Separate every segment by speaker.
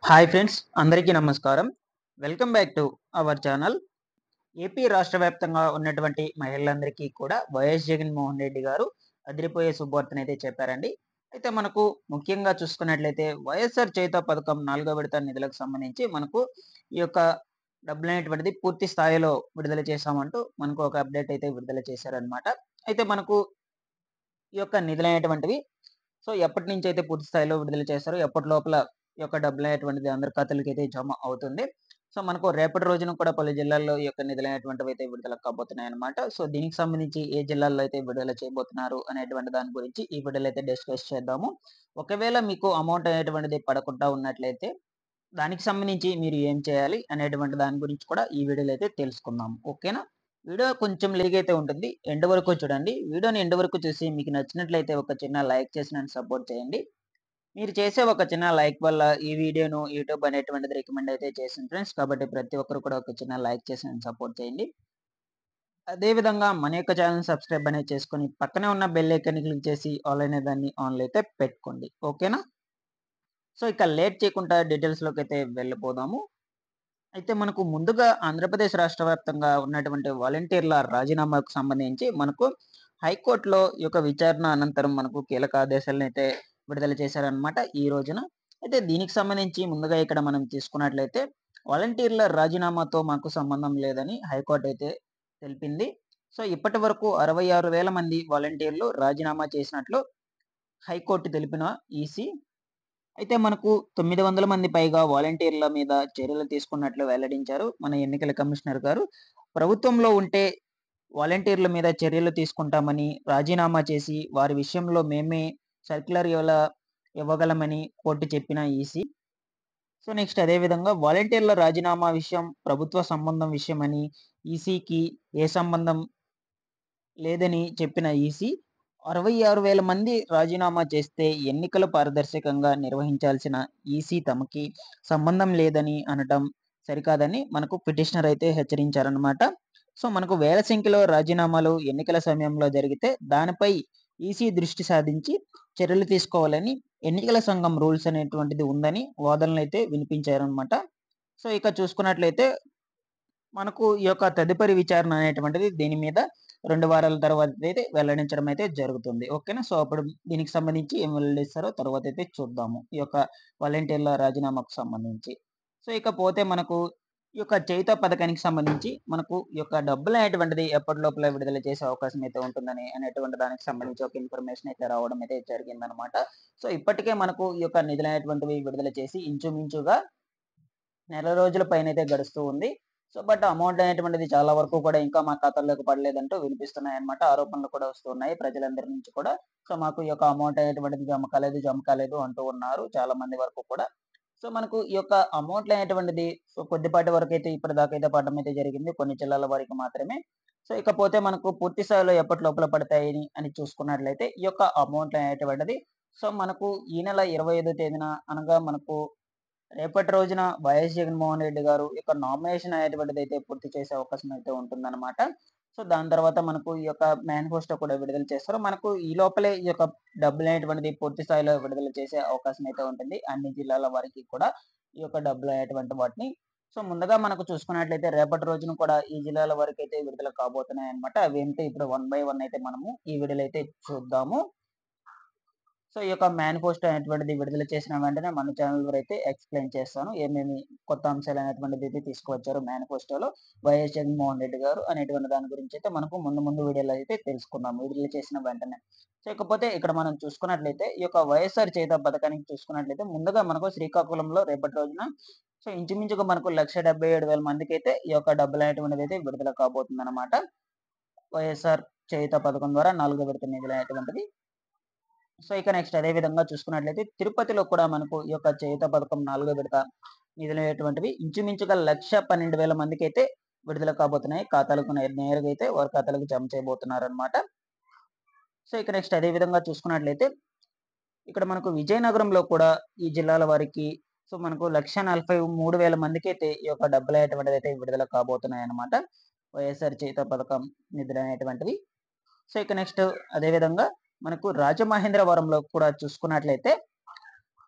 Speaker 1: Hi friends, అందరికీ నమస్కారం. Welcome back to our channel. AP రాష్ట్ర వ్యాప్తంగా ఉన్నటువంటి మహిళలందరికీ కూడా వైఎస్ జగన్మోహన్ రెడ్డి గారు అదిరిపోయే శుభవార్తనైతే చెప్పారండి. అయితే మనకు ముఖ్యంగా చూసుకున్నట్లయితే వైఎస్ఆర్ చేయూత పథకం 4వ విడత నిధులకు సంబంధించి మనకు ఈ యొక్క డబ్బులనేటువంటిది పూర్తి స్థాయిలో విడుదల చేశామంటూ మనకు ఒక అప్డేట్ అయితే విడుదల చేశారనమాట. అయితే మనకు ఈ యొక్క నిధులనేటువంటివి ఎప్పటి నుంచి అయితే పూర్తి స్థాయిలో విడుదల చేస్తారో, ఎప్పటి లోపల ఈ యొక్క డబ్బులనేటువంటిది అందరి ఖాతాలకైతే జమ అవుతుంది. మనకు రేపటి రోజున కూడా పలు జిల్లాల్లో ఈ యొక్క నిధులనేటువంటివి అయితే విడుదల కాబోతున్నాయన్నమాట. దీనికి సంబంధించి ఏ జిల్లాల్లో అయితే విడుదల చేయబోతున్నారు అనేటువంటి దాని గురించి ఈ వీడియోలో అయితే డిస్కస్ చేద్దాము. ఒకవేళ మీకు అమౌంట్ అనేటువంటిది పడకుండా ఉన్నట్లయితే దానికి సంబంధించి మీరు ఏం చేయాలి అనేటువంటి దాని గురించి కూడా ఈ వీడియోలో అయితే తెలుసుకుందాం. ఓకేనా? వీడియో కొంచెం లేట్ అయితే ఉంటుంది. ఎండ్ వరకు చూడండి. వీడియోని ఎండ్ వరకు చూసి మీకు నచ్చినట్లయితే ఒక చిన్న లైక్ చేసి నన్ను సపోర్ట్ చేయండి. మీరు చేసే ఒక చిన్న లైక్ వల్ల ఈ వీడియోను యూట్యూబ్ అనేటువంటిది రికమెండ్ అయితే చేసింది ఫ్రెండ్స్. కాబట్టి ప్రతి ఒక్కరు కూడా ఒక చిన్న లైక్ చేసి నన్ను సపోర్ట్ చేయండి. అదే విధంగా మన యొక్క ఛానెల్ సబ్స్క్రైబ్ అనేది చేసుకొని పక్కనే ఉన్న బెల్ ఐకాన్ క్లిక్ చేసి ఆల్ అనే దాన్ని ఆన్లో అయితే పెట్టుకోండి. ఓకేనా? ఇక లేట్ చేయకుండా డీటెయిల్స్ లోకి అయితే వెళ్ళిపోదాము. అయితే మనకు ముందుగా ఆంధ్రప్రదేశ్ రాష్ట్ర వ్యాప్తంగా ఉన్నటువంటి వాలంటీర్ల రాజీనామాకు సంబంధించి మనకు హైకోర్టులో ఈ యొక్క విచారణ అనంతరం మనకు కీలక ఆదేశాలను అయితే విడుదల చేశారనమాట ఈ రోజున. అయితే దీనికి సంబంధించి ముందుగా ఇక్కడ మనం తీసుకున్నట్లయితే వాలంటీర్ల రాజీనామాతో మాకు సంబంధం లేదని హైకోర్టు అయితే తెలిపింది. ఇప్పటి వరకు 66,000 మంది వాలంటీర్లు రాజీనామా చేసినట్లు హైకోర్టు తెలిపిన ఈసీ. అయితే మనకు 900 మంది పైగా వాలంటీర్ల మీద చర్యలు తీసుకున్నట్లు వెల్లడించారు మన ఎన్నికల కమిషనర్ గారు. ప్రభుత్వంలో ఉంటే వాలంటీర్ల మీద చర్యలు తీసుకుంటామని రాజీనామా చేసి వారి విషయంలో మేమే సర్క్యులర్ ఇవ్వగలమని కోర్టు చెప్పిన ఈసీ. నెక్స్ట్ అదే విధంగా వాలంటీర్ల రాజీనామా విషయం ప్రభుత్వ సంబంధం విషయమని ఈసీకి ఏ సంబంధం లేదని చెప్పిన ఈసీ 66,000 మంది రాజీనామా చేస్తే ఎన్నికలు పారదర్శకంగా నిర్వహించాల్సిన ఈసీ తమకి సంబంధం లేదని అనటం సరికాదని మనకు పిటిషనర్ అయితే హెచ్చరించారనమాట. మనకు వేల సంఖ్యలో రాజీనామాలు ఎన్నికల సమయంలో జరిగితే దానిపై ఈసీ దృష్టి సాధించి చర్యలు తీసుకోవాలని ఎన్నికల సంఘం రూల్స్ అనేటువంటిది ఉందని వాదనలు అయితే వినిపించారనమాట. ఇక చూసుకున్నట్లయితే మనకు ఈ యొక్క తదుపరి విచారణ అనేటువంటిది దీని మీద 2 వారాల తర్వాత అయితే వెల్లడించడం అయితే జరుగుతుంది. ఓకేనా? అప్పుడు దీనికి సంబంధించి ఏం వెల్లడిస్తారో తర్వాత అయితే చూద్దాము. ఈ యొక్క వాలంటీర్ల రాజీనామాకు సంబంధించి. ఇకపోతే మనకు ఈ యొక్క చేయూత పథకానికి సంబంధించి మనకు ఈ యొక్క డబ్బులు అనేటువంటిది ఎప్పటి లోపల విడుదల చేసే అవకాశం అయితే ఉంటుందని అనేటువంటి దానికి సంబంధించి ఒక ఇన్ఫర్మేషన్ అయితే రావడం అయితే జరిగిందనమాట. ఇప్పటికే మనకు ఈ యొక్క నిధులు అనేటువంటివి విడుదల చేసి ఇంచుమించుగా నెల రోజుల పైనైతే గడుస్తూ ఉంది. బట్ అమౌంట్ అనేటువంటిది చాలా వరకు కూడా ఇంకా మా ఖాతాల్లోకి పడలేదంటూ వినిపిస్తున్నాయన్నమాట. ఆరోపణలు కూడా వస్తున్నాయి ప్రజలందరి నుంచి కూడా. మాకు ఈ యొక్క అమౌంట్ అనేటువంటిది జమ కాలేదు అంటూ ఉన్నారు చాలా మంది వరకు కూడా. మనకు ఈ యొక్క అమౌంట్లు అనేటువంటిది కొద్దిపాటి వరకైతే ఇప్పటిదాకా అయితే పడడం అయితే జరిగింది. కొన్ని జిల్లాల వారికి మాత్రమే. ఇకపోతే మనకు పూర్తి స్థాయిలో ఎప్పటి లోపల పడతాయని అని చూసుకున్నట్లయితే ఈ యొక్క అమౌంట్ అనేటువంటిది మనకు ఈ నెల 25వ తేదీన అనగా మనకు రేపటి రోజున వైఎస్ జగన్మోహన్ రెడ్డి గారు యొక్క నామినేషన్ అనేటువంటిది అయితే పూర్తి చేసే అవకాశం అయితే ఉంటుందన్నమాట. దాని తర్వాత మనకు ఈ యొక్క మేనిఫెస్టో కూడా విడుదల చేస్తారు. మనకు ఈ లోపలే ఈ యొక్క డబ్బులు అనేటువంటిది పూర్తి స్థాయిలో విడుదల చేసే అవకాశం అయితే ఉంటుంది. అన్ని జిల్లాల వారికి కూడా ఈ యొక్క డబ్బులు అనేటువంటి వాటిని. ముందుగా మనకు చూసుకున్నట్లయితే రేపటి రోజున కూడా ఈ జిల్లాల వరకు అయితే విడుదల కాబోతున్నాయి అన్నమాట. అవి ఏంటో ఇప్పుడు 1 బై 1 అయితే మనము ఈ వీడియోలో అయితే చూద్దాము. ఈ యొక్క మేనిఫెస్టో అనేటువంటిది విడుదల చేసిన వెంటనే మన ఛానల్ ద్వారా అయితే ఎక్స్‌ప్లెయిన్ చేస్తాను. ఏమేమి కొత్త అంశాలు అనేటువంటిది అయితే తీసుకువచ్చారు మేనిఫెస్టోలో వైఎస్ జగన్మోహన్ రెడ్డి గారు అనేటువంటి దాని గురించి అయితే మనకు ముందు వీడియోలో అయితే తెలుసుకుందాం విడుదల చేసిన వెంటనే. ఇకపోతే ఇక్కడ మనం చూసుకున్నట్లయితే ఈ యొక్క వైఎస్ఆర్ చేయూత పథకానికి చూసుకున్నట్లయితే ముందుగా మనకు శ్రీకాకుళంలో రేపటి రోజున ఇంచుమించుగా మనకు 1,77,000 మందికైతే ఈ యొక్క డబ్బులు అనేటువంటిది అయితే విడుదల కాబోతుందన్నమాట. వైఎస్ఆర్ చేయూత పథకం ద్వారా 4వ విడత నిధులు అనేటువంటిది. ఇక నెక్స్ట్ అదే విధంగా చూసుకున్నట్లయితే తిరుపతిలో కూడా మనకు ఈ యొక్క చేయూత పథకం 4వ విడత నిధులనేటువంటివి ఇంచుమించుగా 1,12,000 మందికైతే విడుదల కాబోతున్నాయి. ఖాతాలకు నేరుగా అయితే వారి ఖాతాలకు జమ చేయబోతున్నారన్నమాట. ఇక నెక్స్ట్ అదే విధంగా చూసుకున్నట్లయితే ఇక్కడ మనకు విజయనగరంలో కూడా ఈ జిల్లాల వారికి మనకు 1,43,000 మందికైతే ఈ యొక్క డబ్బులు అనేటువంటిది అయితే విడుదల కాబోతున్నాయన్నమాట. వైఎస్ఆర్ చేయూత పథకం నిధులు అనేటువంటివి. ఇక నెక్స్ట్ అదే విధంగా మనకు రాజమహేంద్రవరంలో కూడా చూసుకున్నట్లయితే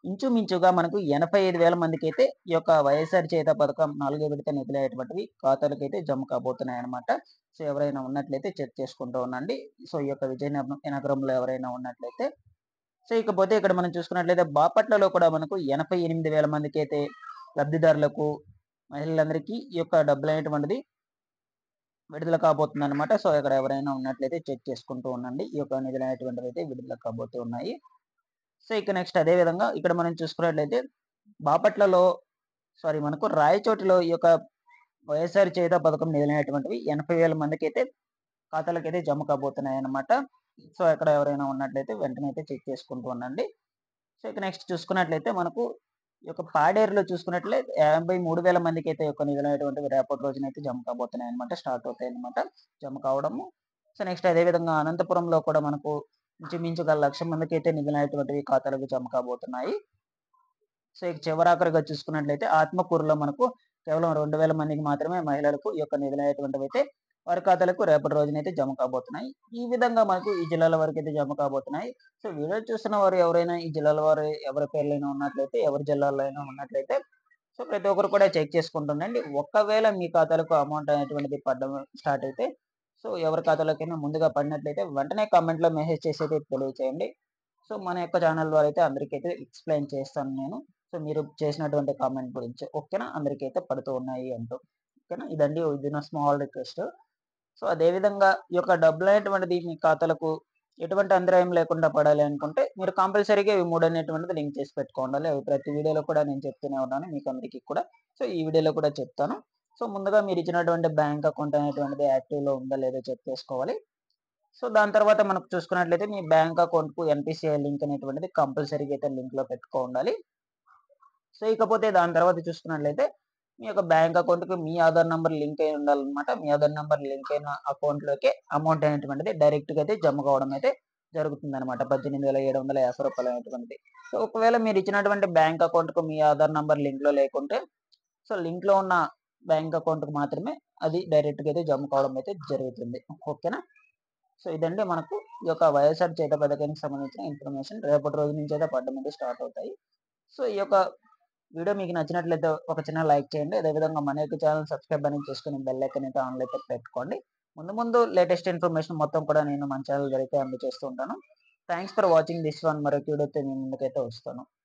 Speaker 1: ఇంచుమించుగా మనకు 85,000 మందికైతే ఈ యొక్క వైఎస్ఆర్ చేయూత పథకం 4 విడత నిధులనేటువంటివి ఖాతాలకైతే జమ కాబోతున్నాయన్నమాట. సో, ఎవరైనా ఉన్నట్లయితే చెక్ చేసుకుంటూ ఉండండి. సో, ఈ యొక్క విజయనగరంలో ఎవరైనా ఉన్నట్లయితే. సో, ఇకపోతే ఇక్కడ మనం చూసుకున్నట్లయితే బాపట్లలో కూడా మనకు 88,000 మందికైతే లబ్ధిదారులకు, మహిళలందరికీ ఈ యొక్క డబ్బులనేటువంటిది విడుదల కాబోతుందన్నమాట. సో, ఇక్కడ ఎవరైనా ఉన్నట్లయితే చెక్ చేసుకుంటూ ఉండండి. ఈ యొక్క నిధులనేటువంటివైతే విడుదల కాబోతూ ఉన్నాయి. సో, ఇక నెక్స్ట్ అదే విధంగా ఇక్కడ మనం చూసుకున్నట్లయితే బాపట్లలో మనకు రాయచోటిలో ఈ యొక్క వైఎస్ఆర్ చేయూత పథకం నిధులనేటువంటివి 80,000 మందికైతే ఖాతాలకైతే జమ కాబోతున్నాయన్నమాట. సో, ఇక్కడ ఎవరైనా ఉన్నట్లయితే వెంటనే అయితే చెక్ చేసుకుంటూ ఉండండి. సో, ఇక నెక్స్ట్ చూసుకున్నట్లయితే మనకు ఈ యొక్క పాడేరులో చూసుకున్నట్లయితే 53,000 మందికైతే ఈ యొక్క నిధులనేటువంటివి రేపటి రోజునైతే జమ కాబోతున్నాయన్నమాట. స్టార్ట్ అవుతాయన్నమాట జమ కావడము. సో, నెక్స్ట్ అదే విధంగా అనంతపురంలో కూడా మనకు ఇంచుమించుగా 1,00,000 మందికైతే నిధులనేటువంటివి ఖాతాలకు జమ కాబోతున్నాయి. సో, ఇక చివరాఖరిగా చూసుకున్నట్లయితే ఆత్మకూరులో మనకు కేవలం 2,000 మందికి మాత్రమే మహిళలకు ఈ యొక్క నిధులనేటువంటివైతే వారి ఖాతాలకు రేపటి రోజునైతే జమ కాబోతున్నాయి. ఈ విధంగా మనకు ఈ జిల్లాల వరకైతే జమ కాబోతున్నాయి. సో, వీడియో చూస్తున్న వారు ఎవరైనా ఈ జిల్లాల వారు ఎవరి పేర్లైనా ఉన్నట్లయితే, ఎవరి జిల్లాలో అయినా ఉన్నట్లయితే సో, ప్రతి ఒక్కరు కూడా చెక్ చేసుకుంటుండండి. ఒకవేళ మీ ఖాతాలకు అమౌంట్ అనేటువంటిది పడడం స్టార్ట్ అయితే సో, ఎవరి ఖాతాలోకైనా ముందుగా పడినట్లయితే వెంటనే కామెంట్‌లో మెసేజ్ చేసి అయితే తెలియచేయండి. సో, మన యొక్క ఛానల్ ద్వారా అయితే అందరికైతే ఎక్స్‌ప్లెయిన్ చేస్తాను నేను. సో, మీరు చేసినటువంటి కామెంట్ గురించి. ఓకేనా? అందరికైతే పడుతూ ఉన్నాయి అంటూ. ఓకేనా? ఇది నా స్మాల్ రిక్వెస్ట్. సో, అదే విధంగా ఈ యొక్క డబ్బులనేటువంటిది మీ ఖాతాలకు ఎటువంటి అంతరాయం లేకుండా పడాలి అనుకుంటే మీరు కంపల్సరీగా ఇవి 3 అనేటువంటిది లింక్ చేసి పెట్టుకోండాలి. అవి ప్రతి వీడియోలో కూడా నేను చెప్తూనే ఉన్నాను మీకు అందరికీ కూడా. సో, ఈ వీడియోలో కూడా చెప్తాను. సో, ముందుగా మీరు ఇచ్చినటువంటి బ్యాంక్ అకౌంట్ అనేటువంటిది యాక్టివ్‌లో ఉందా లేదో చెక్ చేసుకోవాలి. సో, దాని తర్వాత మనకు చూసుకున్నట్లయితే మీ బ్యాంక్ అకౌంట్‌కు ఎన్‌పీసీఐ లింక్ అనేటువంటిది కంపల్సరీగా అయితే లింక్‌లో పెట్టుకోండాలి. సో, ఇకపోతే దాని తర్వాత చూసుకున్నట్లయితే మీ యొక్క బ్యాంక్ అకౌంట్‌కి మీ ఆధార్ నంబర్ లింక్ అయి ఉండాలన్నమాట. మీ ఆధార్ నంబర్ లింక్ అయిన అకౌంట్‌లోకే అమౌంట్ అనేటువంటిది డైరెక్ట్‌గా అయితే జమ కావడం అయితే జరుగుతుందన్నమాట. రూ. 18,750 అనేటువంటిది. సో, ఒకవేళ మీరు ఇచ్చినటువంటి బ్యాంక్ అకౌంట్‌కు మీ ఆధార్ నంబర్ లింక్‌లో లేకుంటే సో, లింక్‌లో ఉన్న బ్యాంక్ అకౌంట్‌కి మాత్రమే అది డైరెక్ట్‌గా అయితే జమ కావడం అయితే జరుగుతుంది. ఓకేనా? సో, ఇదండి మనకు ఈ యొక్క వైఎస్ఆర్ చేయూత పథకానికి సంబంధించిన ఇన్ఫర్మేషన్. రేపటి రోజు నుంచి అయితే పడడం అయితే స్టార్ట్ అవుతాయి. సో, ఈ యొక్క వీడియో మీకు నచ్చినట్లయితే ఒక చిన్న లైక్ చేయండి. అదేవిధంగా మన యొక్క ఛానెల్ సబ్స్క్రైబ్ అనేది చేసుకొని బెల్ ఐకాన్ అయితే ఆన్‌లో అయితే పెట్టుకోండి. ముందు లేటెస్ట్ ఇన్ఫర్మేషన్ మొత్తం కూడా నేను మన ఛానెల్ ద్వారా అయితే అందజేస్తూ ఉంటాను. Thanks for watching this one. మరొక వీడియోతో మీ ముందుకైతే వస్తాను.